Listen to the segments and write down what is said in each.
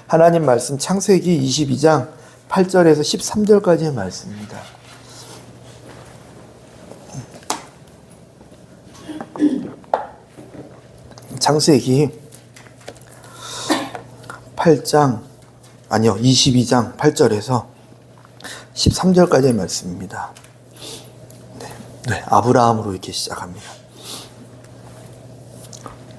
하나님 말씀 창세기 22장 8절에서 13절까지의 말씀입니다. 창세기 22장 8절에서 13절까지의 말씀입니다. 아브라함으로 이렇게 시작합니다.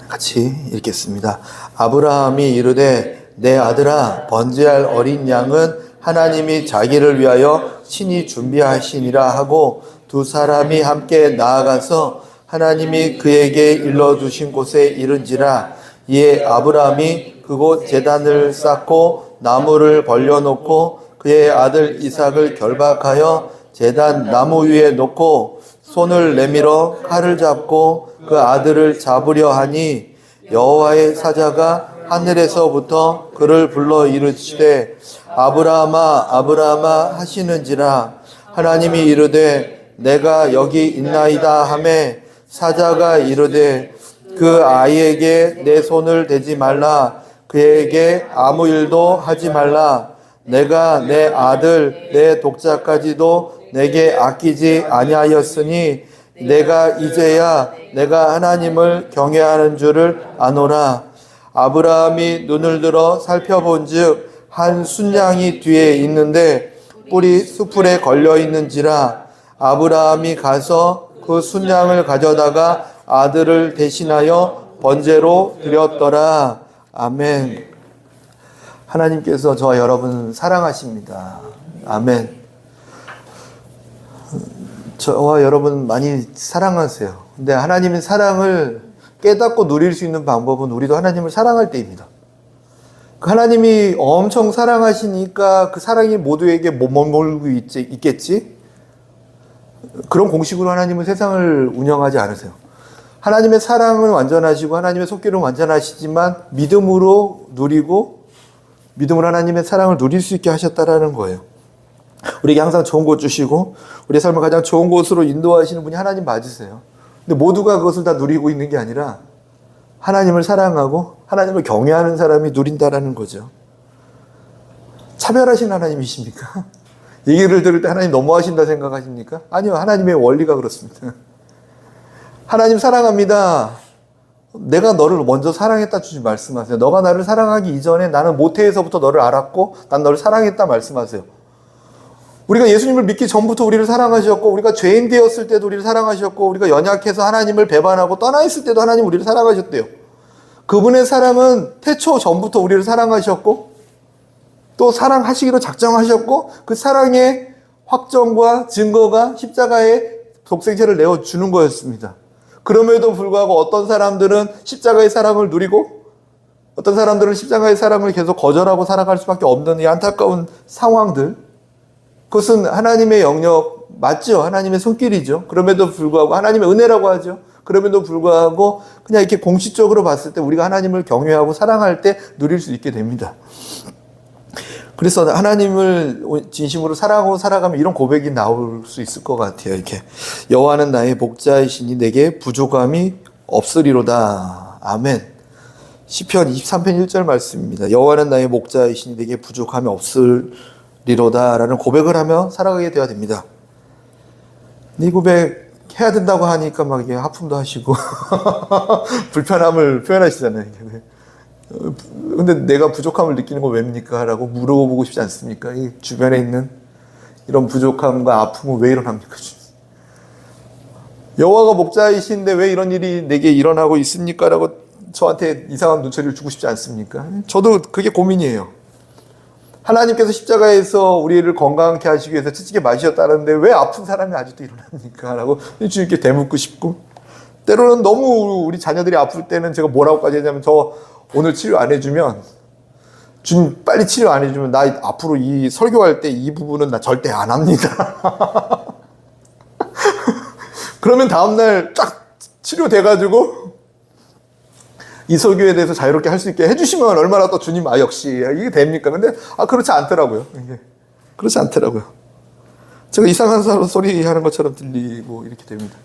같이 읽겠습니다. 아브라함이 이르되 내 아들아 번제할 어린 양은 하나님이 자기를 위하여 친히 준비하시니라 하고 두 사람이 함께 나아가서 하나님이 그에게 일러주신 곳에 이른지라. 이에 아브라함이 그곳 제단을 쌓고 나무를 벌려놓고 그의 아들 이삭을 결박하여 제단 나무 위에 놓고 손을 내밀어 칼을 잡고 그 아들을 잡으려 하니 여호와의 사자가 하늘에서부터 그를 불러 이르시되 아브라함아 아브라함아 하시는지라. 하나님이 이르되 내가 여기 있나이다 하매 사자가 이르되 그 아이에게 내 손을 대지 말라. 그에게 아무 일도 하지 말라. 내가 내 아들 내 독자까지도 내게 아끼지 아니하였으니 내가 이제야 내가 하나님을 경외하는 줄을 아노라. 아브라함이 눈을 들어 살펴본즉 한 순양이 뒤에 있는데 뿔이 수풀에 걸려 있는지라. 아브라함이 가서 그 순양을 가져다가 아들을 대신하여 번제로 드렸더라. 아멘. 하나님께서 저와 여러분 사랑하십니다. 아멘. 저와 여러분 많이 사랑하세요. 근데 하나님의 사랑을 깨닫고 누릴 수 있는 방법은 우리도 하나님을 사랑할 때입니다. 하나님이 엄청 사랑하시니까 그 사랑이 모두에게 머물고 있겠지? 그런 공식으로 하나님은 세상을 운영하지 않으세요. 하나님의 사랑은 완전하시고 하나님의 속기는 완전하시지만 믿음으로 누리고 믿음으로 하나님의 사랑을 누릴 수 있게 하셨다라는 거예요. 우리에게 항상 좋은 곳 주시고 우리의 삶을 가장 좋은 곳으로 인도하시는 분이 하나님 맞으세요. 근데 모두가 그것을 다 누리고 있는 게 아니라 하나님을 사랑하고 하나님을 경외하는 사람이 누린다라는 거죠. 차별하신 하나님이십니까? 얘기를 들을 때 하나님 너무하신다 생각하십니까? 아니요. 하나님의 원리가 그렇습니다. 하나님 사랑합니다. 내가 너를 먼저 사랑했다 주지 말씀하세요. 너가 나를 사랑하기 이전에 나는 모태에서부터 너를 알았고 난 너를 사랑했다 말씀하세요. 우리가 예수님을 믿기 전부터 우리를 사랑하셨고 우리가 죄인 되었을 때도 우리를 사랑하셨고 우리가 연약해서 하나님을 배반하고 떠나 있을 때도 하나님 우리를 사랑하셨대요. 그분의 사랑은 태초 전부터 우리를 사랑하셨고 또 사랑하시기로 작정하셨고 그 사랑의 확정과 증거가 십자가에 독생체를 내어주는 거였습니다. 그럼에도 불구하고 어떤 사람들은 십자가의 사랑을 누리고 어떤 사람들은 십자가의 사랑을 계속 거절하고 살아갈 수밖에 없는 이 안타까운 상황들, 그것은 하나님의 영역 맞죠? 하나님의 손길이죠. 그럼에도 불구하고 하나님의 은혜라고 하죠. 그럼에도 불구하고 그냥 이렇게 공식적으로 봤을 때 우리가 하나님을 경외하고 사랑할 때 누릴 수 있게 됩니다. 그래서 하나님을 진심으로 사랑하고 살아가면 이런 고백이 나올 수 있을 것 같아요. 이렇게 여호와는 나의 목자이시니 내게 부족함이 없으리로다. 아멘. 시편 23편 1절 말씀입니다. 여호와는 나의 목자이시니 내게 부족함이 없으리로다 라는 고백을 하며 살아가게 되어야 됩니다. 이 고백 해야 된다고 하니까 막 이게 하품도 하시고 불편함을 표현하시잖아요. 근데 내가 부족함을 느끼는 건 왜입니까? 라고 물어보고 싶지 않습니까? 이 주변에 있는 이런 부족함과 아픔은 왜 일어납니까? 여호와가 목자이신데 왜 이런 일이 내게 일어나고 있습니까? 라고 저한테 이상한 눈초리를 주고 싶지 않습니까? 저도 그게 고민이에요. 하나님께서 십자가에서 우리를 건강하게 하시기 위해서 찌찌개 마셨다는데 왜 아픈 사람이 아직도 일어납니까? 라고 주님께 되묻고 싶고, 때로는 너무 우리 자녀들이 아플 때는 제가 뭐라고까지 하냐면, 저 오늘 치료 안 해주면, 주님 빨리 치료 안 해주면 나 앞으로 이 설교할 때 이 부분은 나 절대 안 합니다. 그러면 다음날 쫙 치료돼가지고 이 설교에 대해서 자유롭게 할 수 있게 해주시면 얼마나 또 주님 역시 이게 됩니까? 근데 그렇지 않더라고요. 이게 그렇지 않더라고요. 제가 이상한 소리 하는 것처럼 들리고 이렇게 됩니다.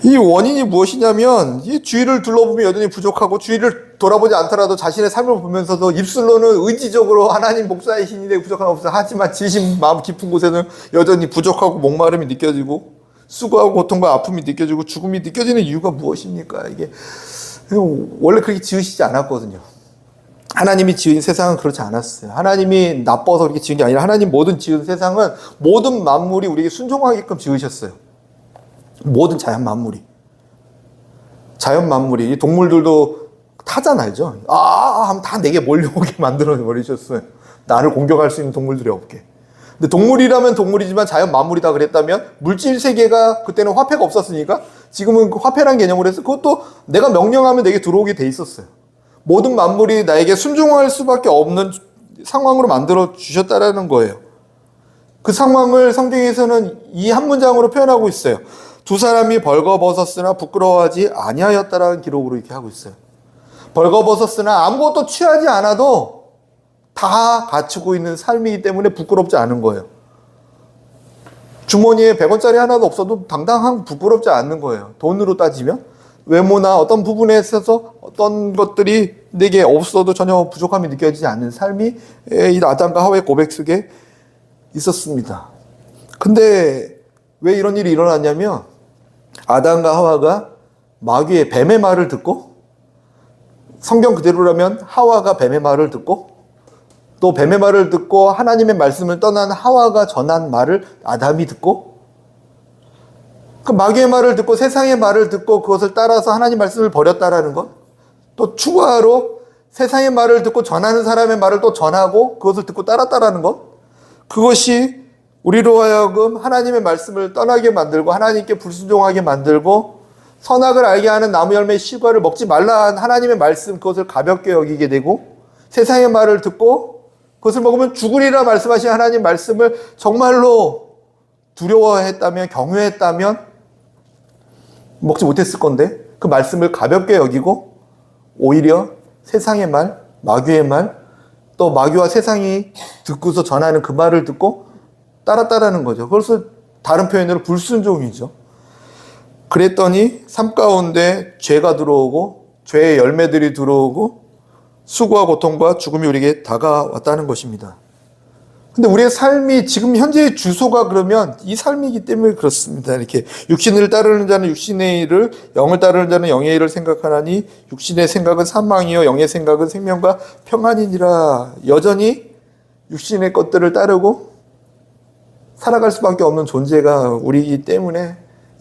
이 원인이 무엇이냐면 이 주위를 둘러보면 여전히 부족하고 주위를 돌아보지 않더라도 자신의 삶을 보면서도 입술로는 의지적으로 하나님 목사의 신이 되고 부족함 없어 하지만 진심 마음 깊은 곳에는 여전히 부족하고 목마름이 느껴지고 수고하고 고통과 아픔이 느껴지고 죽음이 느껴지는 이유가 무엇입니까? 이게 원래 그렇게 지으시지 않았거든요. 하나님이 지은 세상은 그렇지 않았어요. 하나님이 나빠서 그렇게 지은 게 아니라 하나님 모든 지은 세상은 모든 만물이 우리에게 순종하게끔 지으셨어요. 모든 자연 만물이. 자연 만물이. 동물들도 타잔 알죠? 하면 다 내게 몰려오게 만들어 버리셨어요. 나를 공격할 수 있는 동물들이 없게. 근데 동물이라면 동물이지만 자연 만물이 다 그랬다면 물질 세계가 그때는 화폐가 없었으니까 지금은 그 화폐란 개념으로 해서 그것도 내가 명령하면 내게 들어오게 돼 있었어요. 모든 만물이 나에게 순종할 수밖에 없는 상황으로 만들어 주셨다라는 거예요. 그 상황을 성경에서는 이 한 문장으로 표현하고 있어요. 두 사람이 벌거벗었으나 부끄러워하지 아니하였다라는 기록으로 이렇게 하고 있어요. 벌거벗었으나 아무것도 취하지 않아도 다 갖추고 있는 삶이기 때문에 부끄럽지 않은 거예요. 주머니에 100원짜리 하나도 없어도 당당한 부끄럽지 않는 거예요. 돈으로 따지면 외모나 어떤 부분에 있어서 어떤 것들이 내게 없어도 전혀 부족함이 느껴지지 않는 삶이 이 아담과 하와의 고백 속에 있었습니다. 근데 왜 이런 일이 일어났냐면 아담과 하와가 마귀의 뱀의 말을 듣고 성경 그대로라면 하와가 뱀의 말을 듣고 또 뱀의 말을 듣고 하나님의 말씀을 떠난 하와가 전한 말을 아담이 듣고 그 마귀의 말을 듣고 세상의 말을 듣고 그것을 따라서 하나님 말씀을 버렸다라는 것, 또 추가로 세상의 말을 듣고 전하는 사람의 말을 또 전하고 그것을 듣고 따랐다라는 것, 그것이 우리로 하여금 하나님의 말씀을 떠나게 만들고 하나님께 불순종하게 만들고 선악을 알게 하는 나무 열매의 실과를 먹지 말라 한 하나님의 말씀, 그것을 가볍게 여기게 되고 세상의 말을 듣고 그것을 먹으면 죽으리라 말씀하신 하나님 말씀을 정말로 두려워했다면, 경외했다면 먹지 못했을 건데 그 말씀을 가볍게 여기고 오히려 세상의 말, 마귀의 말, 또 마귀와 세상이 듣고서 전하는 그 말을 듣고 따랐다라는 거죠. 그래서 다른 표현으로 불순종이죠. 그랬더니 삶 가운데 죄가 들어오고 죄의 열매들이 들어오고 수고와 고통과 죽음이 우리에게 다가왔다는 것입니다. 근데 우리의 삶이 지금 현재의 주소가 그러면 이 삶이기 때문에 그렇습니다. 이렇게 육신을 따르는 자는 육신의 일을, 영을 따르는 자는 영의 일을 생각하나니 육신의 생각은 사망이요 영의 생각은 생명과 평안이니라. 여전히 육신의 것들을 따르고 살아갈 수밖에 없는 존재가 우리이기 때문에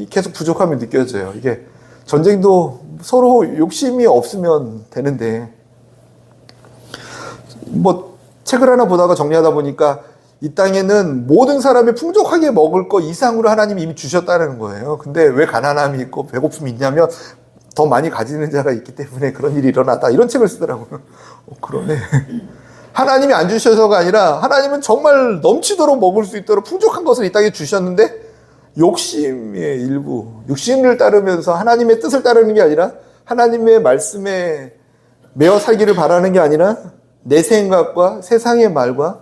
계속 부족함이 느껴져요. 이게 전쟁도 서로 욕심이 없으면 되는데 책을 하나 보다가 정리하다 보니까 이 땅에는 모든 사람이 풍족하게 먹을 거 이상으로 하나님이 이미 주셨다는 거예요. 근데 왜 가난함이 있고 배고픔이 있냐면 더 많이 가지는 자가 있기 때문에 그런 일이 일어났다. 이런 책을 쓰더라고요. 그러네. 하나님이 안 주셔서가 아니라 하나님은 정말 넘치도록 먹을 수 있도록 풍족한 것을 이 땅에 주셨는데 욕심의 일부, 육신을 따르면서 하나님의 뜻을 따르는 게 아니라 하나님의 말씀에 매어 살기를 바라는 게 아니라 내 생각과 세상의 말과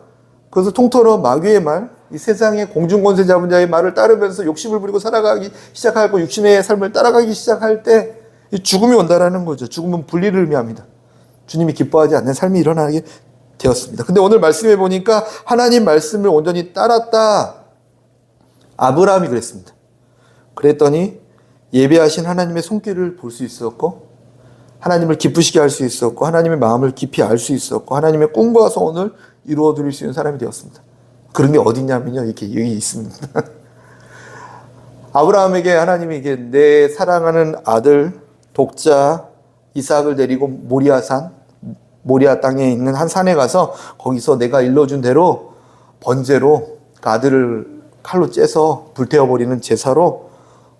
그것을 통틀어 마귀의 말, 이 세상의 공중권세 잡은 자의 말을 따르면서 욕심을 부리고 살아가기 시작하고 육신의 삶을 따라가기 시작할 때 이 죽음이 온다라는 거죠. 죽음은 분리를 의미합니다. 주님이 기뻐하지 않는 삶이 일어나게 되었습니다. 근데 오늘 말씀해 보니까 하나님 말씀을 온전히 따랐다. 아브라함이 그랬습니다. 그랬더니 예배하신 하나님의 손길을 볼 수 있었고 하나님을 기쁘시게 할 수 있었고 하나님의 마음을 깊이 알 수 있었고 하나님의 꿈과 소원을 이루어 드릴 수 있는 사람이 되었습니다. 그런 게 어디냐면요. 이렇게 여기 있습니다. 아브라함에게 하나님이 이게 내 사랑하는 아들 독자 이삭을 데리고 모리아 땅에 있는 한 산에 가서 거기서 내가 일러준 대로 번제로 그 아들을 칼로 째서 불태워버리는 제사로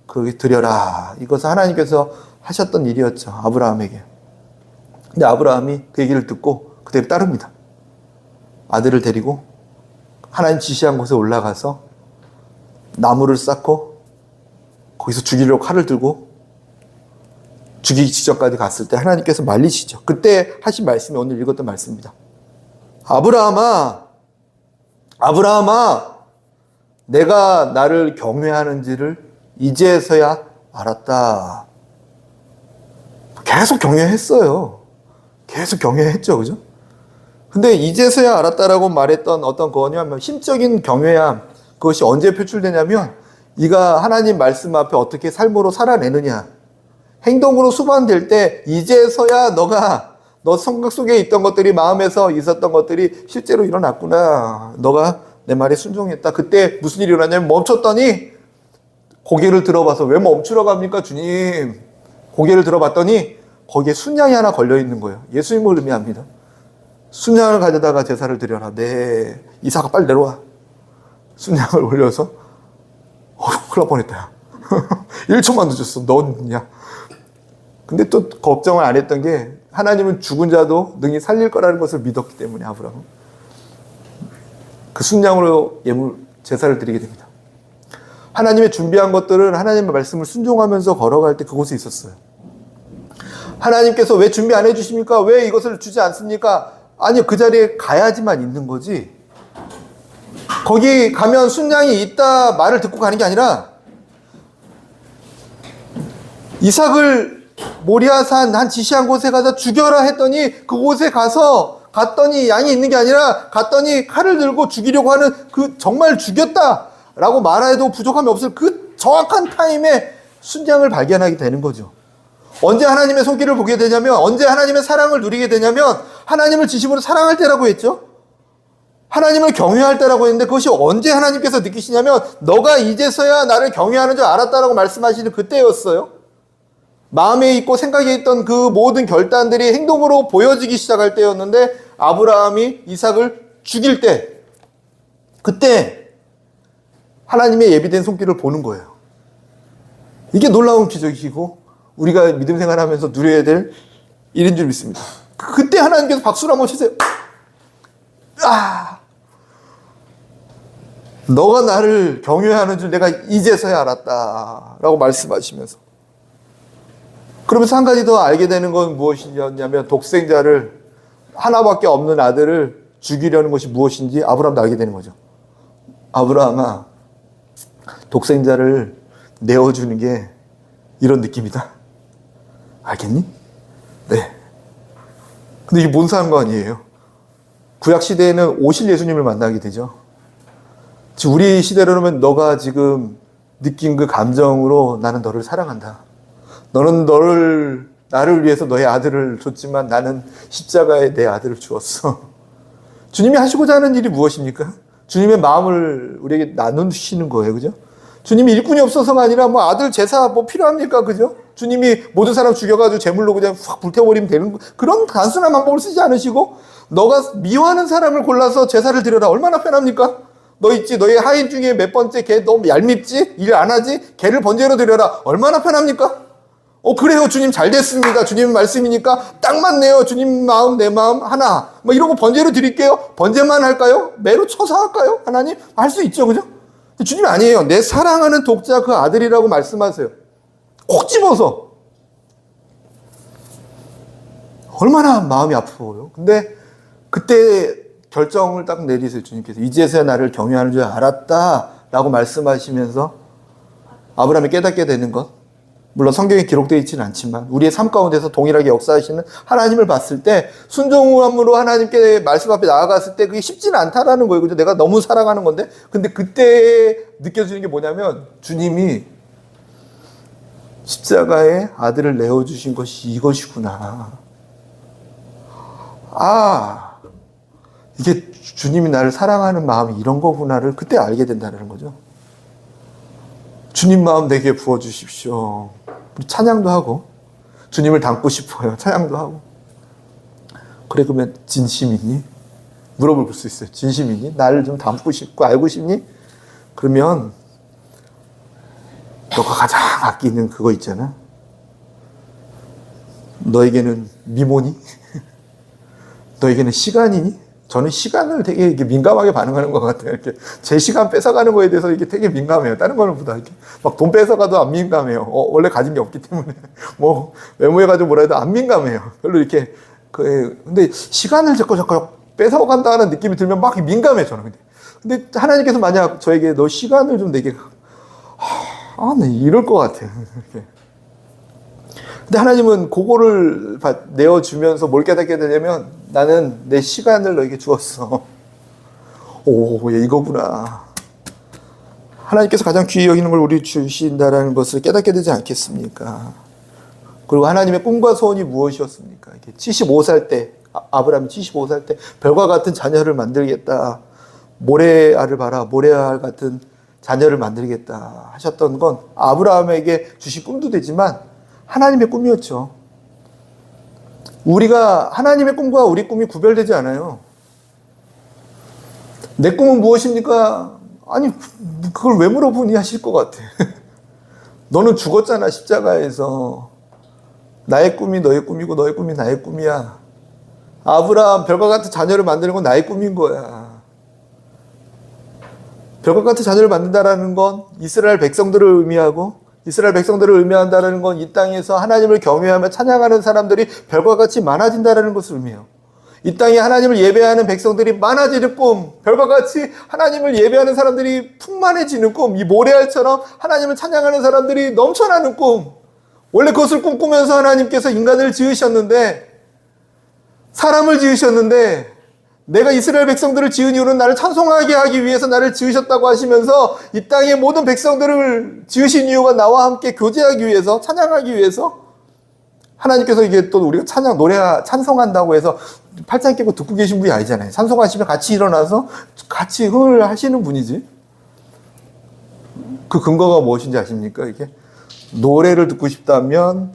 그렇게 드려라. 이것은 하나님께서 하셨던 일이었죠. 아브라함에게. 근데 아브라함이 그 얘기를 듣고 그대로 따릅니다. 아들을 데리고 하나님 지시한 곳에 올라가서 나무를 쌓고 거기서 죽이려고 칼을 들고 죽이기 직전까지 갔을 때 하나님께서 말리시죠. 그때 하신 말씀이 오늘 읽었던 말씀입니다. 아브라함아, 내가 나를 경외하는지를 이제서야 알았다. 계속 경외했어요. 계속 경외했죠. 그죠? 근데 이제서야 알았다라고 말했던 어떤 거냐면 심적인 경외함, 그것이 언제 표출되냐면 네가 하나님 말씀 앞에 어떻게 삶으로 살아내느냐, 행동으로 수반될 때 이제서야 너 생각 속에 있던 것들이, 마음에서 있었던 것들이 실제로 일어났구나. 너가 내 말에 순종했다. 그때 무슨 일이 일어났냐면 멈췄더니 고개를 들어봐서, 왜 멈추러 갑니까 주님? 고개를 들어봤더니 거기에 순양이 하나 걸려 있는 거예요. 예수님을 의미합니다. 순양을 가져다가 제사를 드려라. 네, 이삭아 빨리 내려와. 순양을 올려서 큰일 날 뻔했다. 1초만 늦었어. 넌야. 근데 또 걱정을 안 했던 게, 하나님은 죽은 자도 능히 살릴 거라는 것을 믿었기 때문에 아브라함은 그 순양으로 제사를 드리게 됩니다. 하나님의 준비한 것들은 하나님의 말씀을 순종하면서 걸어갈 때 그곳에 있었어요. 하나님께서 왜 준비 안 해주십니까? 왜 이것을 주지 않습니까? 아니요, 그 자리에 가야지만 있는 거지. 거기 가면 순양이 있다 말을 듣고 가는 게 아니라, 이삭을 모리아산 한 지시한 곳에 가서 죽여라 했더니 그곳에 갔더니 양이 있는 게 아니라 갔더니 칼을 들고 죽이려고 하는, 그 정말 죽였다라고 말해도 부족함이 없을 그 정확한 타임에 순양을 발견하게 되는 거죠. 언제 하나님의 손길을 보게 되냐면, 언제 하나님의 사랑을 누리게 되냐면 하나님을 진심으로 사랑할 때라고 했죠. 하나님을 경외할 때라고 했는데, 그것이 언제 하나님께서 느끼시냐면 너가 이제서야 나를 경외하는 줄 알았다라고 말씀하시는 그때였어요. 마음에 있고 생각에 있던 그 모든 결단들이 행동으로 보여지기 시작할 때였는데, 아브라함이 이삭을 죽일 때, 그때 하나님의 예비된 손길을 보는 거예요. 이게 놀라운 기적이고 우리가 믿음 생활하면서 누려야 될 일인 줄 믿습니다. 그때 하나님께서 박수를 한번 치세요. 너가 나를 경외하는 줄 내가 이제서야 알았다 라고 말씀하시면서, 그러면서 한 가지 더 알게 되는 건 무엇이냐면, 독생자를, 하나밖에 없는 아들을 죽이려는 것이 무엇인지 아브라함도 알게 되는 거죠. 아브라함아, 독생자를 내어주는 게 이런 느낌이다. 알겠니? 네. 근데 이게 뭔 상관이에요? 구약 시대에는 오실 예수님을 만나게 되죠. 우리 시대로는 너가 지금 느낀 그 감정으로 나는 너를 사랑한다. 너는 나를 위해서 너의 아들을 줬지만 나는 십자가에 내 아들을 주었어. 주님이 하시고자 하는 일이 무엇입니까? 주님의 마음을 우리에게 나누시는 거예요. 그죠? 주님이 일꾼이 없어서가 아니라 아들 제사 필요합니까? 그죠? 주님이 모든 사람 죽여가지고 제물로 그냥 확 불태워버리면 되는, 그런 단순한 방법을 쓰지 않으시고, 너가 미워하는 사람을 골라서 제사를 드려라. 얼마나 편합니까? 너 있지, 너의 하인 중에 몇 번째 걔 너무 얄밉지? 일 안 하지? 걔를 번제로 드려라. 얼마나 편합니까? 그래요. 주님 잘 됐습니다. 주님 말씀이니까 딱 맞네요. 주님 마음, 내 마음 하나. 이런 거 번제로 드릴게요. 번제만 할까요? 매로 쳐서 할까요? 하나님? 할 수 있죠. 그죠? 주님 아니에요. 내 사랑하는 독자 그 아들이라고 말씀하세요. 콕 집어서. 얼마나 마음이 아프고요. 근데 그때 결정을 딱 내리세요. 주님께서 이제서야 나를 경외하는 줄 알았다 라고 말씀하시면서 아브라함이 깨닫게 되는 것, 물론 성경에 기록되어 있지는 않지만 우리의 삶 가운데서 동일하게 역사하시는 하나님을 봤을 때, 순종함으로 하나님께 말씀 앞에 나아갔을 때 그게 쉽지는 않다라는 거예요. 그죠? 내가 너무 사랑하는 건데. 근데 그때 느껴지는 게 뭐냐면, 주님이 십자가에 아들을 내어주신 것이 이것이구나. 이게 주님이 나를 사랑하는 마음이 이런 거구나를 그때 알게 된다는 거죠. 주님 마음 내게 부어주십시오. 우리 찬양도 하고, 주님을 닮고 싶어요. 찬양도 하고. 그래, 그러면 진심이니? 물어볼 수 있어요. 진심이니? 나를 좀 닮고 싶고 알고 싶니? 그러면 너가 가장 아끼는 그거 있잖아. 너에게는 미모니? 너에게는 시간이니? 저는 시간을 되게 이렇게 민감하게 반응하는 것 같아요. 이렇게 제 시간 뺏어가는 거에 대해서 이게 되게 민감해요. 다른 거는 보다 이렇게 막 돈 뺏어가도 안 민감해요. 원래 가진 게 없기 때문에 외모해가지고 뭐라 해도 안 민감해요. 별로 이렇게 근데 시간을 자꾸 뺏어간다는 느낌이 들면 막 민감해 저는. 근데 하나님께서 만약 저에게 너 시간을 좀 내게 네, 이럴 것 같아요. 근데 하나님은 그거를 내어주면서 뭘 깨닫게 되냐면 나는 내 시간을 너에게 주었어. 오, 이거구나. 하나님께서 가장 귀히 여기는 걸 우리 주신다라는 것을 깨닫게 되지 않겠습니까? 그리고 하나님의 꿈과 소원이 무엇이었습니까? 75살 때, 아브라함이 75살 때 별과 같은 자녀를 만들겠다. 모래알을 봐라. 모래알 같은 자녀를 만들겠다 하셨던 건 아브라함에게 주신 꿈도 되지만 하나님의 꿈이었죠. 우리가 하나님의 꿈과 우리 꿈이 구별되지 않아요. 내 꿈은 무엇입니까? 아니, 그걸 왜 물어보니 하실 것 같아. 너는 죽었잖아, 십자가에서. 나의 꿈이 너의 꿈이고 너의 꿈이 나의 꿈이야. 아브라함 별과 같은 자녀를 만드는 건 나의 꿈인 거야. 별과 같은 자녀를 만든다라는 건 이스라엘 백성들을 의미하고, 이스라엘 백성들을 의미한다는 건 이 땅에서 하나님을 경외하며 찬양하는 사람들이 별과 같이 많아진다는 것을 의미해요. 이 땅에 하나님을 예배하는 백성들이 많아지는 꿈, 별과 같이 하나님을 예배하는 사람들이 풍만해지는 꿈, 이 모래알처럼 하나님을 찬양하는 사람들이 넘쳐나는 꿈. 원래 그것을 꿈꾸면서 하나님께서 인간을 지으셨는데, 사람을 지으셨는데, 내가 이스라엘 백성들을 지은 이유는 나를 찬송하게 하기 위해서 나를 지으셨다고 하시면서 이 땅의 모든 백성들을 지으신 이유가 나와 함께 교제하기 위해서, 찬양하기 위해서. 하나님께서 이게 또 우리가 찬송한다고 해서 팔짱 끼고 듣고 계신 분이 아니잖아요. 찬송하시면 같이 일어나서 같이 흥을 하시는 분이지. 그 근거가 무엇인지 아십니까? 이게 노래를 듣고 싶다면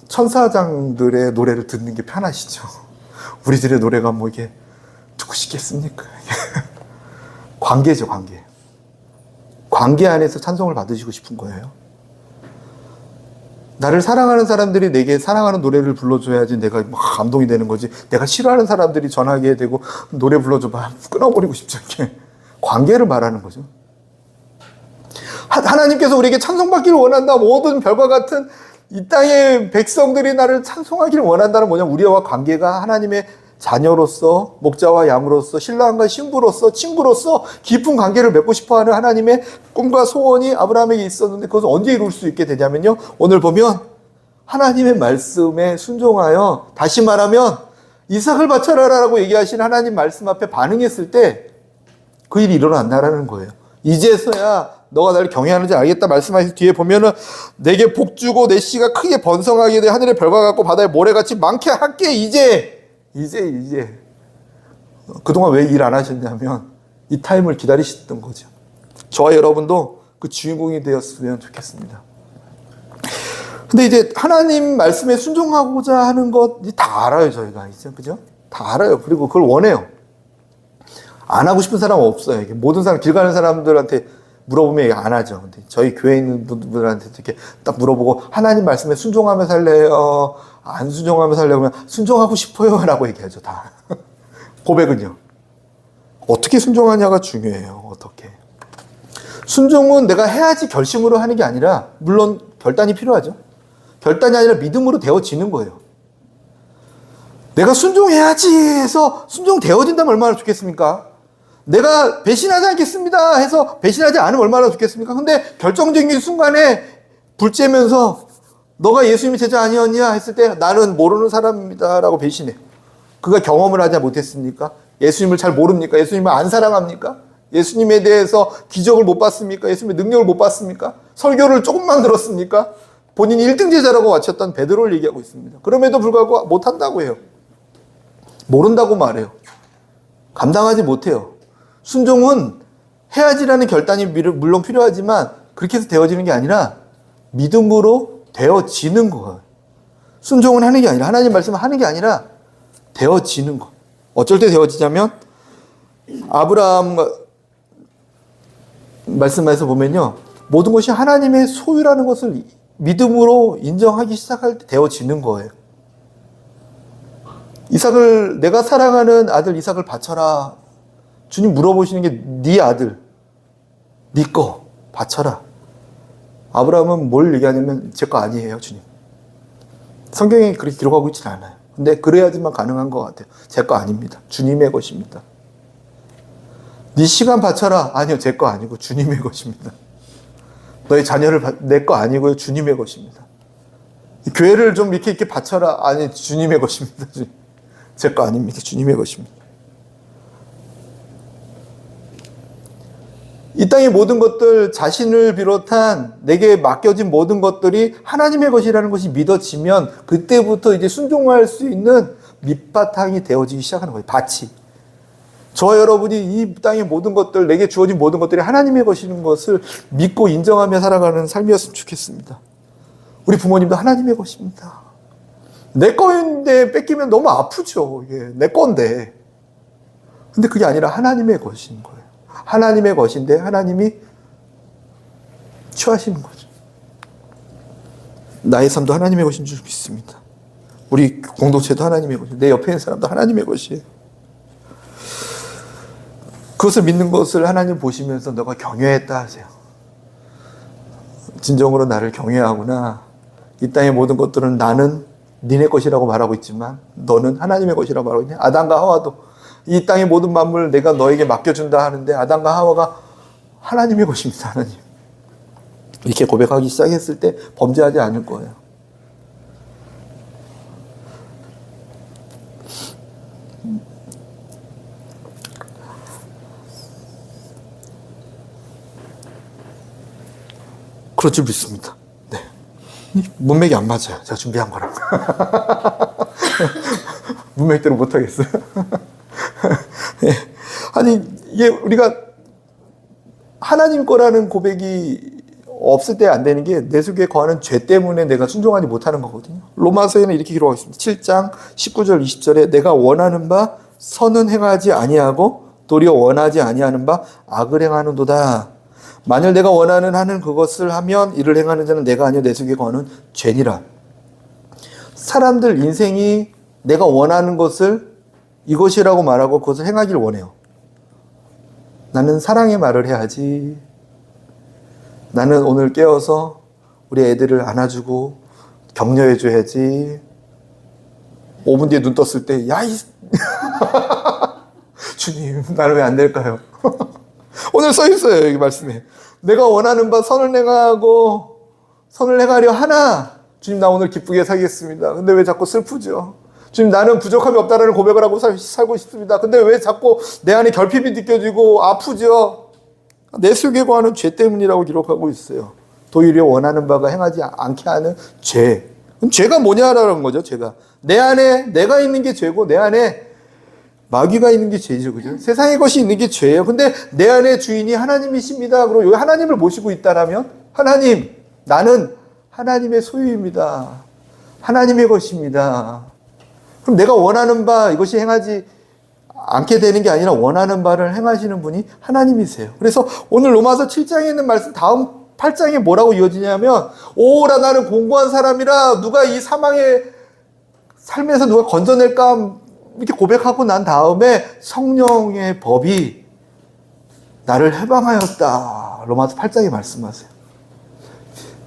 천사장들의 노래를 듣는 게 편하시죠. 우리들의 노래가 뭐 이게 듣고 싶겠습니까? 관계죠, 관계. 관계 안에서 찬송을 받으시고 싶은 거예요. 나를 사랑하는 사람들이 내게 사랑하는 노래를 불러줘야지 내가 막 감동이 되는 거지. 내가 싫어하는 사람들이 전화하게 되고 노래 불러줘봐 끊어버리고 싶죠. 이렇게 관계를 말하는 거죠. 하나님께서 우리에게 찬송받기를 원한다. 모든 별과 같은 이 땅의 백성들이 나를 찬송하기를 원한다는 뭐냐면 우리와 관계가 하나님의 자녀로서, 목자와 양으로서, 신랑과 신부로서, 친구로서 깊은 관계를 맺고 싶어하는 하나님의 꿈과 소원이 아브라함에게 있었는데 그것을 언제 이룰 수 있게 되냐면요, 오늘 보면 하나님의 말씀에 순종하여, 다시 말하면 이삭을 바쳐라라고 얘기하신 하나님 말씀 앞에 반응했을 때 그 일이 일어난다라는 거예요. 이제서야 너가 나를 경외하는지 알겠다 말씀하신 뒤에 보면은 내게 복 주고 내 씨가 크게 번성하게 돼 하늘의 별과 같고 바다의 모래같이 많게 할게. 이제 그동안 왜 일 안 하셨냐면 이 타임을 기다리셨던 거죠. 저와 여러분도 그 주인공이 되었으면 좋겠습니다. 근데 이제 하나님 말씀에 순종하고자 하는 것 다 알아요. 저희가 이제, 그죠? 다 알아요. 그리고 그걸 원해요. 안 하고 싶은 사람은 없어요. 모든 사람, 길 가는 사람들한테 물어보면 안 하죠. 근데 저희 교회에 있는 분들한테 이렇게 딱 물어보고 하나님 말씀에 순종하며 살래요? 안 순종하며 살려고 하면 순종하고 싶어요 라고 얘기하죠. 다. 고백은요. 어떻게 순종하냐가 중요해요. 어떻게. 순종은 내가 해야지 결심으로 하는 게 아니라, 물론 결단이 필요하죠. 결단이 아니라 믿음으로 되어지는 거예요. 내가 순종해야지 해서 순종되어진다면 얼마나 좋겠습니까? 내가 배신하지 않겠습니다 해서 배신하지 않으면 얼마나 좋겠습니까? 근데 결정적인 순간에 불 쬐면서 너가 예수님의 제자 아니었냐 했을 때 나는 모르는 사람입니다 라고 배신해. 그가 경험을 하지 못했습니까? 예수님을 잘 모릅니까? 예수님을 안 사랑합니까? 예수님에 대해서 기적을 못 봤습니까? 예수님의 능력을 못 봤습니까? 설교를 조금만 들었습니까? 본인이 1등 제자라고 와쳤던 베드로를 얘기하고 있습니다. 그럼에도 불구하고 못한다고 해요. 모른다고 말해요. 감당하지 못해요. 순종은 해야지라는 결단이 물론 필요하지만 그렇게 해서 되어지는 게 아니라 믿음으로 되어지는 거예요. 순종은 하는 게 아니라, 하나님 말씀을 하는 게 아니라 되어지는 거. 어쩔 때 되어지냐면 아브라함 말씀에서 보면요, 모든 것이 하나님의 소유라는 것을 믿음으로 인정하기 시작할 때 되어지는 거예요. 이삭을, 내가 사랑하는 아들 이삭을 바쳐라. 주님 물어보시는 게 네 아들, 네 거 바쳐라. 아브라함은 뭘 얘기하냐면 제 거 아니에요, 주님. 성경에 그렇게 기록하고 있지는 않아요. 근데 그래야지만 가능한 것 같아요. 제 거 아닙니다. 주님의 것입니다. 네 시간 바쳐라. 아니요, 제 거 아니고 주님의 것입니다. 너의 자녀를 내 거 아니고요. 주님의 것입니다. 교회를 좀 이렇게 바쳐라. 아니, 주님의 것입니다. 제 거 아닙니다. 주님의 것입니다. 이 땅의 모든 것들, 자신을 비롯한 내게 맡겨진 모든 것들이 하나님의 것이라는 것이 믿어지면 그때부터 이제 순종할 수 있는 밑바탕이 되어지기 시작하는 거예요. 밭이. 저와 여러분이 이 땅의 모든 것들, 내게 주어진 모든 것들이 하나님의 것이라는 것을 믿고 인정하며 살아가는 삶이었으면 좋겠습니다. 우리 부모님도 하나님의 것입니다. 내 거인데 뺏기면 너무 아프죠. 이게 내 건데. 근데 그게 아니라 하나님의 것인 거예요. 하나님의 것인데 하나님이 취하시는 거죠. 나의 삶도 하나님의 것인 줄 믿습니다. 우리 공동체도 하나님의 것이에요. 내 옆에 있는 사람도 하나님의 것이에요. 그것을 믿는 것을 하나님 보시면서 너가 경외했다 하세요. 진정으로 나를 경외하구나. 이 땅의 모든 것들은 나는 니네 것이라고 말하고 있지만 너는 하나님의 것이라고 말하고 있네. 아담과 하와도 이 땅의 모든 만물을 내가 너에게 맡겨준다 하는데 아담과 하와가 하나님의 것입니다. 하나님. 이렇게 고백하기 시작했을 때 범죄하지 않을 거예요. 그럴 줄 믿습니다. 네. 문맥이 안 맞아요. 제가 준비한 거랑. 문맥대로 못하겠어요. 네. 아니, 이게 우리가 하나님 거라는 고백이 없을 때 안 되는 게 내 속에 거하는 죄 때문에 내가 순종하지 못하는 거거든요. 로마서에는 이렇게 기록하고 있습니다. 7장 19절 20절에 내가 원하는 바 선은 행하지 아니하고 도리어 원하지 아니하는 바 악을 행하는도다. 만일 내가 원하는 하는 그것을 하면 이를 행하는 자는 내가 아니요 내 속에 거하는 죄니라. 사람들 인생이 내가 원하는 것을 이것이라고 말하고 그것을 행하기를 원해요. 나는 사랑의 말을 해야지. 나는 오늘 깨어서 우리 애들을 안아주고 격려해줘야지. 5분 뒤에 눈 떴을 때 야, 주님 나는 왜 안 될까요? 오늘 써 있어요. 여기 말씀에. 내가 원하는 바 선을 행하려 하나. 주님 나 오늘 기쁘게 살겠습니다. 근데 왜 자꾸 슬프죠? 주님 나는 부족함이 없다라는 고백을 하고 살고 싶습니다. 근데 왜 자꾸 내 안에 결핍이 느껴지고 아프죠? 내 속에 거하는 죄 때문이라고 기록하고 있어요. 도리어 원하는 바가 행하지 않게 하는 죄. 그럼 죄가 뭐냐라는 거죠. 죄가. 내 안에 내가 있는 게 죄고 내 안에 마귀가 있는 게 죄죠. 그죠? 세상의 것이 있는 게 죄예요. 근데 내 안에 주인이 하나님이십니다. 그리고 여기 하나님을 모시고 있다라면 하나님, 나는 하나님의 소유입니다. 하나님의 것입니다. 그럼 내가 원하는 바 이것이 행하지 않게 되는 게 아니라 원하는 바를 행하시는 분이 하나님이세요. 그래서 오늘 로마서 7장에 있는 말씀 다음 8장에 뭐라고 이어지냐면 오라 나는 공고한 사람이라 누가 이 사망의 삶에서 누가 건져낼까 이렇게 고백하고 난 다음에 성령의 법이 나를 해방하였다. 로마서 8장에 말씀하세요.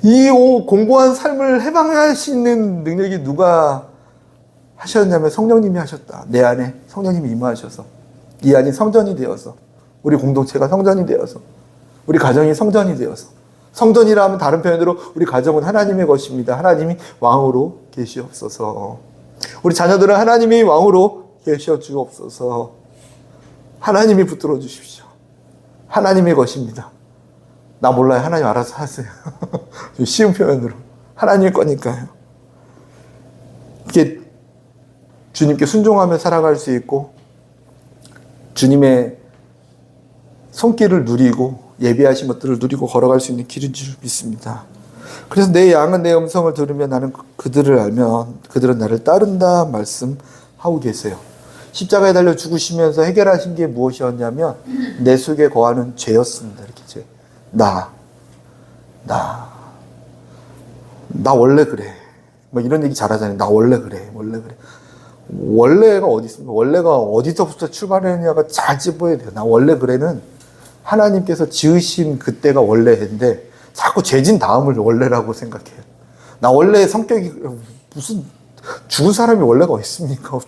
이 공고한 삶을 해방하시는 능력이 누가 하셨냐면 성령님이 하셨다. 내 안에 성령님이 임하셔서 이 안이 성전이 되어서 우리 공동체가 성전이 되어서 우리 가정이 성전이 되어서 성전이라 하면 다른 표현으로 우리 가정은 하나님의 것입니다. 하나님이 왕으로 계시옵소서. 우리 자녀들은 하나님이 왕으로 계셔 주옵소서. 하나님이 붙들어 주십시오. 하나님의 것입니다. 나 몰라요. 하나님 알아서 하세요. 쉬운 표현으로. 하나님의 거니까요. 이게 주님께 순종하며 살아갈 수 있고 주님의 손길을 누리고 예비하신 것들을 누리고 걸어갈 수 있는 길인 줄 믿습니다. 그래서 내 양은 내 음성을 들으면 나는 그들을 알면 그들은 나를 따른다 말씀하고 계세요. 십자가에 달려 죽으시면서 해결하신 게 무엇이었냐면 내 속에 거하는 죄였습니다. 이렇게 죄. 나 원래 그래. 뭐 이런 얘기 잘하잖아요. 나 원래 그래. 원래가 어디 있습니까? 원래가 어디서부터 출발했냐가 잘 짚어야 돼요. 나 원래 그래는 하나님께서 지으신 그때가 원래인데 자꾸 죄진 다음을 원래라고 생각해요. 나 원래 성격이 무슨 죽은 사람이 원래가 어디 있습니까?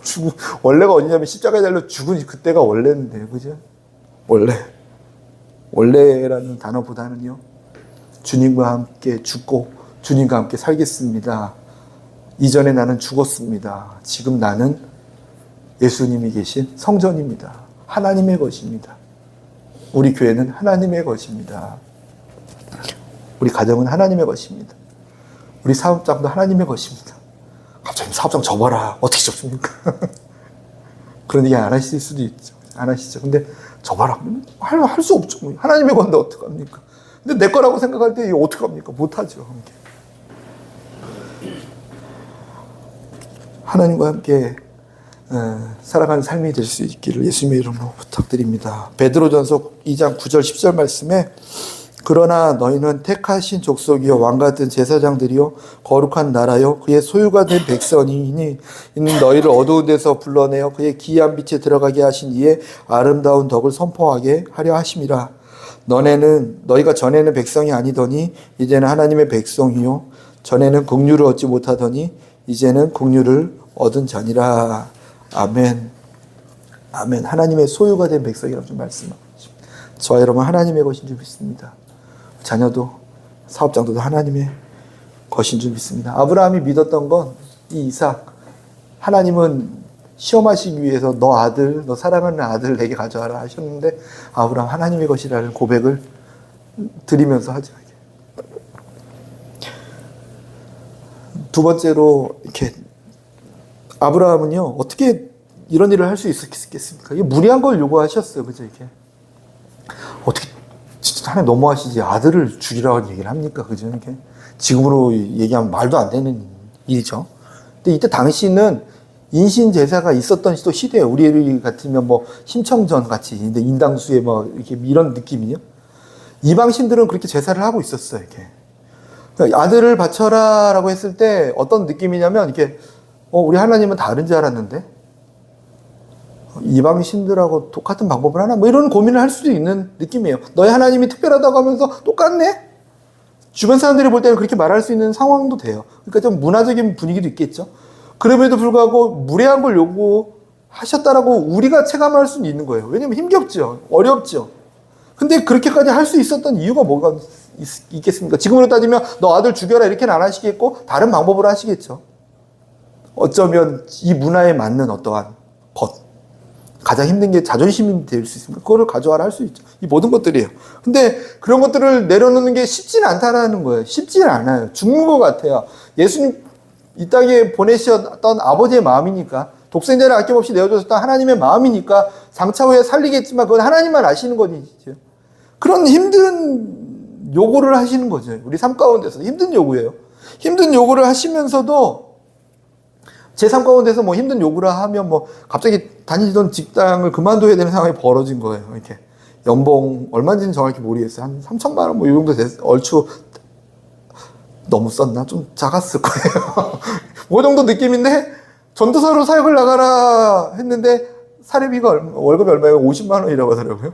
원래가 어디냐면 십자가에 달려 죽은 그때가 원래인데, 그죠? 원래라는 단어보다는요. 주님과 함께 죽고 주님과 함께 살겠습니다. 이전에 나는 죽었습니다. 지금 나는 예수님이 계신 성전입니다. 하나님의 것입니다. 우리 교회는 하나님의 것입니다. 우리 가정은 하나님의 것입니다. 우리 사업장도 하나님의 것입니다. 갑자기 사업장 접어라. 어떻게 접습니까? 그런 얘기 안 하실 수도 있죠. 안 하시죠. 근데 접어라. 할 수 없죠. 하나님의 건데 어떡합니까? 근데 내 거라고 생각할 때 이거 어떡합니까? 못하죠. 하나님과 함께 살아가는 삶이 될 수 있기를 예수님의 이름으로 부탁드립니다. 베드로전서 2장 9절 10절 말씀에 그러나 너희는 택하신 족속이요 왕같은 제사장들이요 거룩한 나라요 그의 소유가 된 백성이니 이는 너희를 어두운 데서 불러내어 그의 기이한 빛에 들어가게 하신 이의 아름다운 덕을 선포하게 하려 하심이라. 너희가 전에는 백성이 아니더니 이제는 하나님의 백성이요 전에는 긍휼을 얻지 못하더니 이제는 긍휼을 얻은 자니라. 아멘. 아멘. 하나님의 소유가 된 백성이라고 좀 말씀하십니다. 저와 여러분 하나님의 것인 줄 믿습니다. 자녀도 사업장도 하나님의 것인 줄 믿습니다. 아브라함이 믿었던 건 이 이삭. 하나님은 시험하시기 위해서 너 사랑하는 아들 내게 가져와라 하셨는데 아브라함 하나님의 것이라는 고백을 드리면서 하죠. 두 번째로 이렇게 아브라함은요 어떻게 이런 일을 할 수 있었겠습니까? 이게 무리한 걸 요구하셨어요, 그죠? 이게 어떻게 진짜 하나님 너무하시지 아들을 죽이라고 얘기를 합니까, 그죠? 이게 지금으로 얘기하면 말도 안 되는 일이죠. 근데 이때 당시는 인신 제사가 있었던 또 시대예요. 우리 같으면 뭐 심청전 같이 인당수에 뭐 이렇게 이런 느낌이요. 이방 신들은 그렇게 제사를 하고 있었어요, 이렇게. 아들을 바쳐라라고 했을 때 어떤 느낌이냐면 이렇게 우리 하나님은 다른 줄 알았는데 이방 신들하고 똑같은 방법을 하나 뭐 이런 고민을 할 수도 있는 느낌이에요. 너희 하나님이 특별하다고 하면서 똑같네? 주변 사람들이 볼 때는 그렇게 말할 수 있는 상황도 돼요. 그러니까 좀 문화적인 분위기도 있겠죠. 그럼에도 불구하고 무례한 걸 요구하셨다라고 우리가 체감할 수는 있는 거예요. 왜냐면 힘겹죠. 어렵죠. 근데 그렇게까지 할 수 있었던 이유가 뭐가 있겠습니까? 지금으로 따지면 너 아들 죽여라 이렇게는 안 하시겠고 다른 방법으로 하시겠죠. 어쩌면 이 문화에 맞는 어떠한 것 가장 힘든 게 자존심이 될 수 있습니다. 그거를 가져와라 할 수 있죠. 이 모든 것들이에요. 근데 그런 것들을 내려놓는 게 쉽지는 않다는 거예요. 쉽지는 않아요. 죽는 것 같아요. 예수님 이 땅에 보내셨던 아버지의 마음이니까 독생자를 아낌없이 내어주셨던 하나님의 마음이니까 장차 후에 살리겠지만 그건 하나님만 아시는 거니죠. 그런 힘든 요구를 하시는 거죠. 우리 삶 가운데서 힘든 요구예요. 힘든 요구를 하시면서도 제 삶 가운데서 뭐 힘든 요구를 하면 뭐 갑자기 다니던 직장을 그만둬야 되는 상황이 벌어진 거예요. 이렇게 연봉 얼마인지는 정확히 모르겠어요. 한 3천만 원 뭐 이 정도 됐어요. 얼추 너무 썼나? 좀 작았을 거예요. 그 정도 느낌인데 전도사로 사역을 나가라 했는데 사례비가 월급이 얼마예요? 50만 원이라고 하더라고요.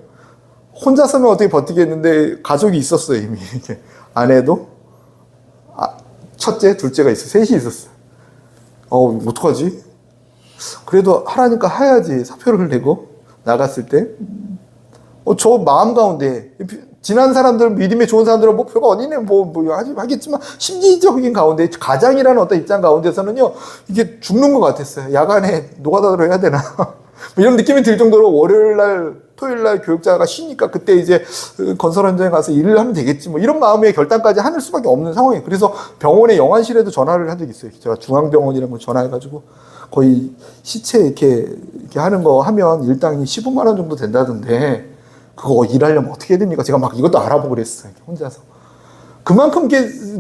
혼자서는 어떻게 버티겠는데 가족이 있었어요, 이미. 아내도 첫째, 둘째가 있어요. 셋이 있었어요. 어떡하지? 그래도 하라니까 해야지. 사표를 내고 나갔을 때 저 마음 가운데 지난 사람들, 믿음이 좋은 사람들은 뭐 별거 아니네, 하겠지만, 심리적인 가운데, 가장이라는 어떤 입장 가운데서는요, 이게 죽는 것 같았어요. 야간에 노가다로 해야 되나. 이런 느낌이 들 정도로 월요일날, 토요일날 교육자가 쉬니까 그때 이제 건설 현장에 가서 일을 하면 되겠지. 뭐 이런 마음의 결단까지 하는 수밖에 없는 상황이에요. 그래서 병원의 영안실에도 전화를 한 적이 있어요. 제가 중앙병원이라는 걸 전화해가지고 거의 시체 이렇게 하는 거 하면 일당이 15만 원 정도 된다던데 그거 일하려면 어떻게 해야 됩니까? 제가 막 이것도 알아보고 그랬어요. 혼자서. 그만큼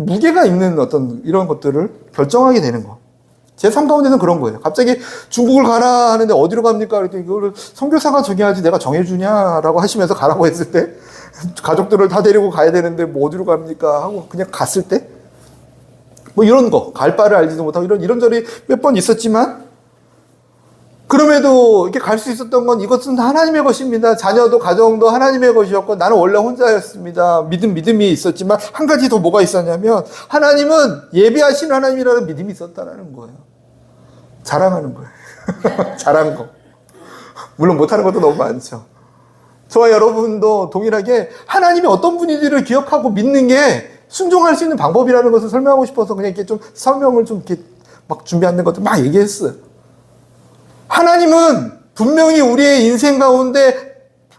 무게가 있는 어떤 이런 것들을 결정하게 되는 거. 제 삶 가운데는 그런 거예요. 갑자기 중국을 가라 하는데 어디로 갑니까? 그랬더니 이거를 선교사가 정해야지 내가 정해주냐라고 하시면서 가라고 했을 때 가족들을 다 데리고 가야 되는데 뭐 어디로 갑니까? 하고 그냥 갔을 때 뭐 이런 거. 갈 바를 알지도 못하고 이런저런 몇 번 있었지만 그럼에도 이렇게 갈 수 있었던 건 이것은 하나님의 것입니다. 자녀도 가정도 하나님의 것이었고 나는 원래 혼자였습니다. 믿음이 있었지만 한 가지 더 뭐가 있었냐면 하나님은 예비하신 하나님이라는 믿음이 있었다는 거예요. 자랑하는 거예요. 잘한 거. 물론 못하는 것도 너무 많죠. 저와 여러분도 동일하게 하나님이 어떤 분인지를 기억하고 믿는 게 순종할 수 있는 방법이라는 것을 설명하고 싶어서 그냥 이렇게 좀 설명을 좀 이렇게 막 준비하는 것들 막 얘기했어요. 하나님은 분명히 우리의 인생 가운데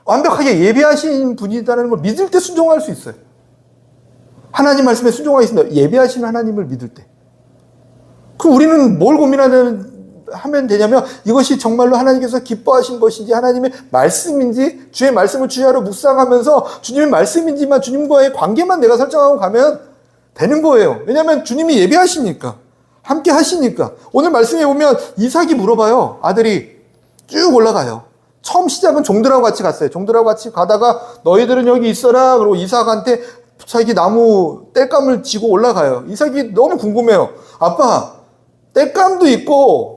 완벽하게 예비하신 분이다라는 걸 믿을 때 순종할 수 있어요. 하나님 말씀에 순종하겠습니다. 예비하신 하나님을 믿을 때. 그럼 우리는 뭘 하면 되냐면 이것이 정말로 하나님께서 기뻐하신 것인지 하나님의 말씀인지 주의 말씀을 주야로 묵상하면서 주님의 말씀인지만 주님과의 관계만 내가 설정하고 가면 되는 거예요. 왜냐하면 주님이 예비하시니까 함께 하시니까. 오늘 말씀에 보면 이삭이 물어봐요. 아들이 쭉 올라가요. 처음 시작은 종들하고 같이 갔어요. 종들하고 같이 가다가 너희들은 여기 있어라. 그리고 이삭한테 자기 나무 땔감을 지고 올라가요. 이삭이 너무 궁금해요. 아빠, 땔감도 있고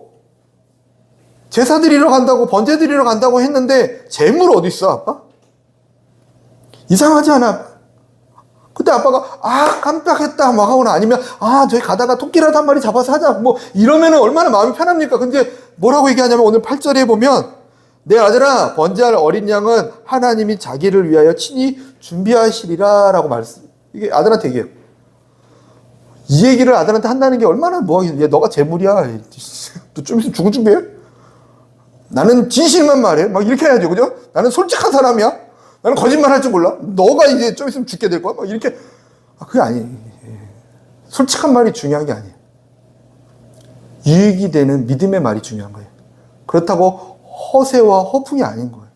제사 드리러 간다고 번제 드리러 간다고 했는데 재물 어디 있어 아빠? 이상하지 않아? 그때 아빠가 깜빡했다 막 하거나 아니면 저기 가다가 토끼라도 한 마리 잡아서 하자 뭐 이러면은 얼마나 마음이 편합니까? 근데 뭐라고 얘기하냐면 오늘 8절에 보면 내 아들아 번제할 어린 양은 하나님이 자기를 위하여 친히 준비하시리라 라고 이게 아들한테 얘기해요. 이 얘기를 아들한테 한다는 게 얼마나 얘 너가 재물이야. 너 좀 있으면 죽을 준비해? 나는 진실만 말해. 막 이렇게 해야죠. 그죠? 나는 솔직한 사람이야. 나는 거짓말 할 줄 몰라. 너가 이제 좀 있으면 죽게 될 거야. 막 이렇게. 그게 아니에요. 솔직한 말이 중요한 게 아니에요. 유익이 되는 믿음의 말이 중요한 거예요. 그렇다고 허세와 허풍이 아닌 거예요.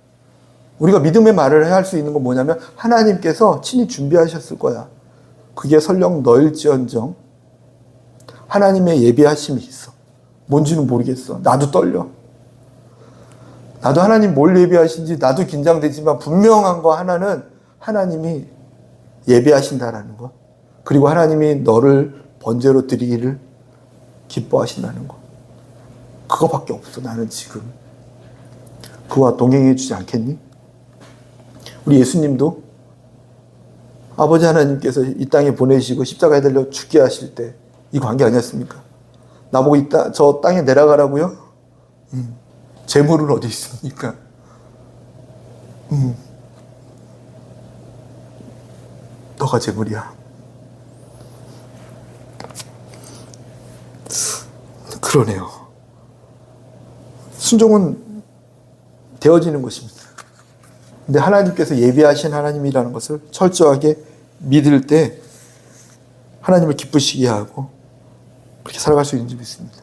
우리가 믿음의 말을 할 수 있는 건 뭐냐면 하나님께서 친히 준비하셨을 거야. 그게 설령 너일지언정 하나님의 예비하심이 있어. 뭔지는 모르겠어. 나도 떨려. 나도 하나님 뭘 예비하신지 나도 긴장되지만 분명한 거 하나는 하나님이 예비하신다라는 거. 그리고 하나님이 너를 번제로 드리기를 기뻐하신다는 거. 그거밖에 없어 나는 지금. 그와 동행해 주지 않겠니? 우리 예수님도 아버지 하나님께서 이 땅에 보내시고 십자가에 달려 죽게 하실 때 이 관계 아니었습니까? 나보고 저 땅에 내려가라고요? 재물은 어디 있습니까? 너가 재물이야. 그러네요. 순종은 되어지는 것입니다. 근데 하나님께서 예비하신 하나님이라는 것을 철저하게 믿을 때 하나님을 기쁘시게 하고 그렇게 살아갈 수 있는지 믿습니다.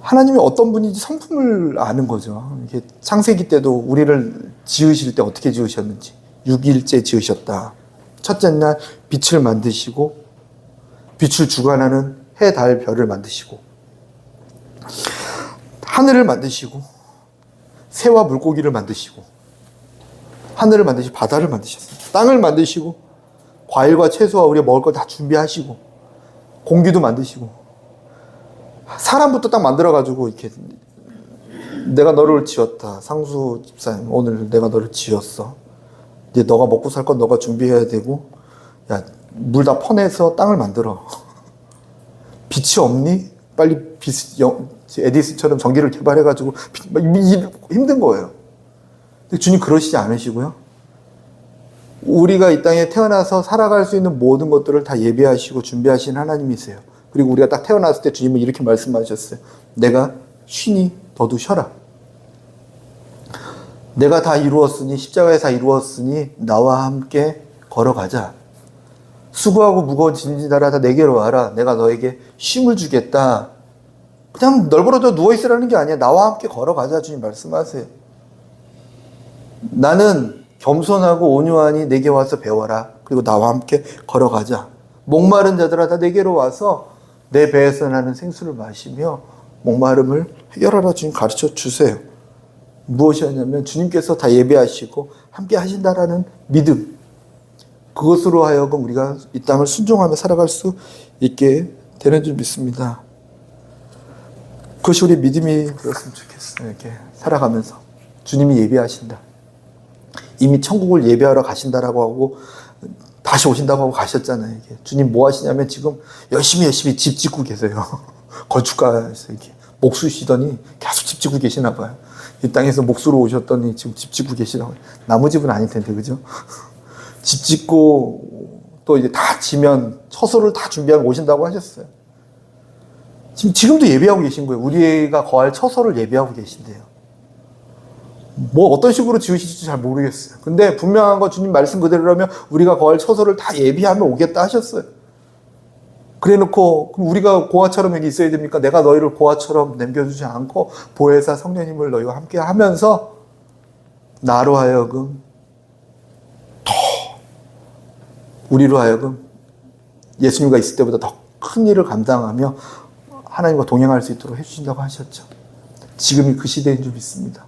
하나님이 어떤 분인지 성품을 아는 거죠. 이게 창세기 때도 우리를 지으실 때 어떻게 지으셨는지 6일째 지으셨다. 첫째 날 빛을 만드시고 빛을 주관하는 해, 달, 별을 만드시고 하늘을 만드시고 새와 물고기를 만드시고 하늘을 만드시고 바다를 만드셨습니다. 땅을 만드시고 과일과 채소와 우리가 먹을 걸 다 준비하시고 공기도 만드시고 사람부터 딱 만들어가지고 이렇게 내가 너를 지었다. 상수 집사님 오늘 내가 너를 지었어. 이제 너가 먹고 살 건 너가 준비해야 되고 야 물 다 퍼내서 땅을 만들어. 빛이 없니? 빨리 에디슨처럼 전기를 개발해가지고 힘든 거예요. 근데 주님 그러시지 않으시고요. 우리가 이 땅에 태어나서 살아갈 수 있는 모든 것들을 다 예비하시고 준비하신 하나님이세요. 그리고 우리가 딱 태어났을 때 주님은 이렇게 말씀하셨어요. 내가 쉬니 너도 쉬어라. 내가 다 이루었으니 십자가에 다 이루었으니 나와 함께 걸어가자. 수고하고 무거운 짐진 자라 다 내게로 와라. 내가 너에게 쉼을 주겠다. 그냥 널브러져 누워있으라는 게 아니야. 나와 함께 걸어가자. 주님 말씀하세요. 나는 겸손하고 온유하니 내게 와서 배워라. 그리고 나와 함께 걸어가자. 목마른 자들아 다 내게로 와서 내 배에서 나는 생수를 마시며 목마름을 해결하라. 주님 가르쳐 주세요. 무엇이었냐면 주님께서 다 예배하시고 함께 하신다라는 믿음. 그것으로 하여금 우리가 이 땅을 순종하며 살아갈 수 있게 되는 줄 믿습니다. 그것이 우리 믿음이 되었으면 좋겠어요. 이렇게 살아가면서 주님이 예배하신다. 이미 천국을 예배하러 가신다라고 하고 다시 오신다고 하고 가셨잖아요. 이게. 주님 뭐 하시냐면 지금 열심히 집 짓고 계세요. 건축가에서 이렇게 목수 쉬더니 계속 집 짓고 계시나 봐요. 이 땅에서 목수로 오셨더니 지금 집 짓고 계시나 봐요. 나무 집은 아닐 텐데 그죠? 집 짓고 또 이제 다 지면 처소를 다 준비하고 오신다고 하셨어요. 지금도 예비하고 계신 거예요. 우리가 거할 처소를 예비하고 계신데요. 뭐 어떤 식으로 지으실지 잘 모르겠어요. 근데 분명한 거 주님 말씀 그대로라면 우리가 거할 처소를 다 예비하면 오겠다 하셨어요. 그래놓고 그럼 우리가 고아처럼 여기 있어야 됩니까? 내가 너희를 고아처럼 남겨두지 않고 보혜사 성령님을 너희와 함께 하면서 나로 하여금 더 우리로 하여금 예수님과 있을 때보다 더 큰 일을 감당하며 하나님과 동행할 수 있도록 해주신다고 하셨죠. 지금이 그 시대인 줄 믿습니다.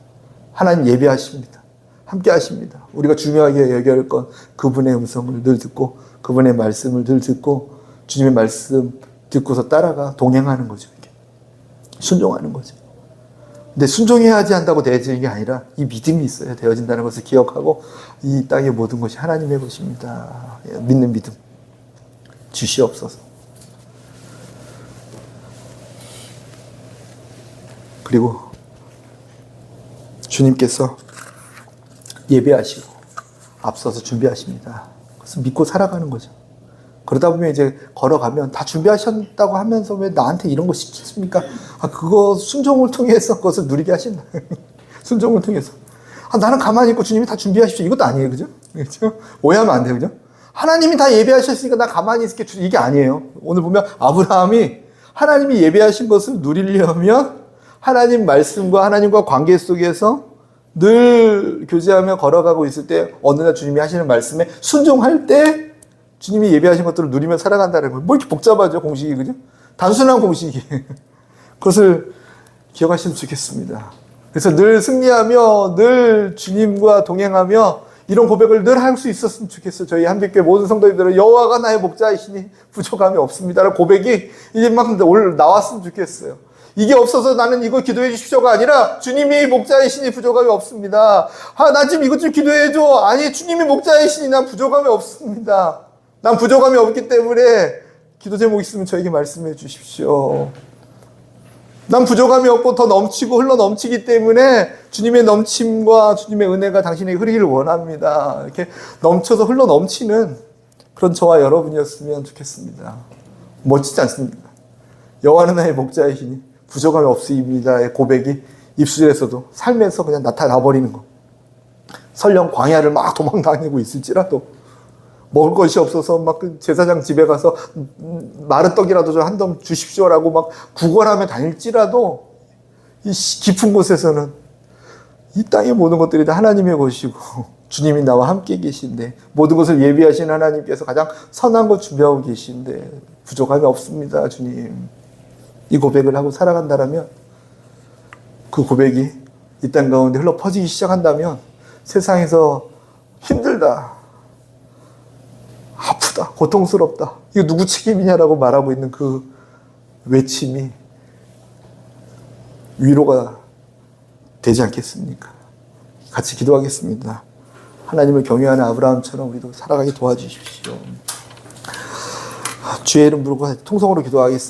하나님 예배하십니다. 함께 하십니다. 우리가 중요하게 여겨야 할 건 그분의 음성을 늘 듣고 그분의 말씀을 늘 듣고 주님의 말씀 듣고서 따라가 동행하는 거죠. 이렇게. 순종하는 거죠. 근데 순종해야지 한다고 되어지는 게 아니라 이 믿음이 있어야 되어진다는 것을 기억하고 이 땅의 모든 것이 하나님의 것입니다. 믿는 믿음 주시옵소서. 그리고 주님께서 예배하시고 앞서서 준비하십니다. 그래서 믿고 살아가는 거죠. 그러다 보면 이제 걸어가면 다 준비하셨다고 하면서 왜 나한테 이런 거 시키십니까? 그거 순종을 통해서 그것을 누리게 하신다. 순종을 통해서. 나는 가만히 있고 주님이 다 준비하십시오. 이것도 아니에요. 그죠? 그죠? 오해하면 안 돼요. 그죠? 하나님이 다 예배하셨으니까 나 가만히 있을게. 이게 아니에요. 오늘 보면 아브라함이 하나님이 예배하신 것을 누리려면 하나님 말씀과 하나님과 관계 속에서 늘 교제하며 걸어가고 있을 때 어느 날 주님이 하시는 말씀에 순종할 때 주님이 예배하신 것들을 누리며 살아간다는 거예요. 뭐 이렇게 복잡하죠, 공식이. 그죠? 단순한 공식이. 그것을 기억하시면 좋겠습니다. 그래서 늘 승리하며 늘 주님과 동행하며 이런 고백을 늘 할 수 있었으면 좋겠어요. 저희 한빛교회 모든 성도님들은 여호와가 나의 목자이시니 부족함이 없습니다라는 고백이 이제 막 나왔으면 좋겠어요. 이게 없어서 나는 이거 기도해 주십시오가 아니라 주님이 목자이시니 부족함이 없습니다. 나 지금 이것 좀 기도해 줘. 아니 주님이 목자이시니 난 부족함이 없습니다. 난 부족함이 없기 때문에 기도 제목 있으면 저에게 말씀해 주십시오. 난 부족함이 없고 더 넘치고 흘러 넘치기 때문에 주님의 넘침과 주님의 은혜가 당신에게 흐르기를 원합니다. 이렇게 넘쳐서 흘러 넘치는 그런 저와 여러분이었으면 좋겠습니다. 멋지지 않습니까? 여호와는 나의 목자이시니 부족함이 없습니다의 고백이 입술에서도 삶에서 그냥 나타나 버리는 거. 설령 광야를 막 도망다니고 있을지라도 먹을 것이 없어서 막 제사장 집에 가서 마른 떡이라도 좀 한 점 주십시오라고 막 구걸하며 다닐지라도 이 깊은 곳에서는 이 땅의 모든 것들이 다 하나님의 것이고 주님이 나와 함께 계신데 모든 것을 예비하신 하나님께서 가장 선한 것 준비하고 계신데 부족함이 없습니다, 주님. 이 고백을 하고 살아간다면 그 고백이 이 땅 가운데 흘러 퍼지기 시작한다면 세상에서 힘들다, 아프다, 고통스럽다, 이거 누구 책임이냐라고 말하고 있는 그 외침이 위로가 되지 않겠습니까? 같이 기도하겠습니다. 하나님을 경외하는 아브라함처럼 우리도 살아가게 도와주십시오. 주의 이름 부르고 통성으로 기도하겠습니다.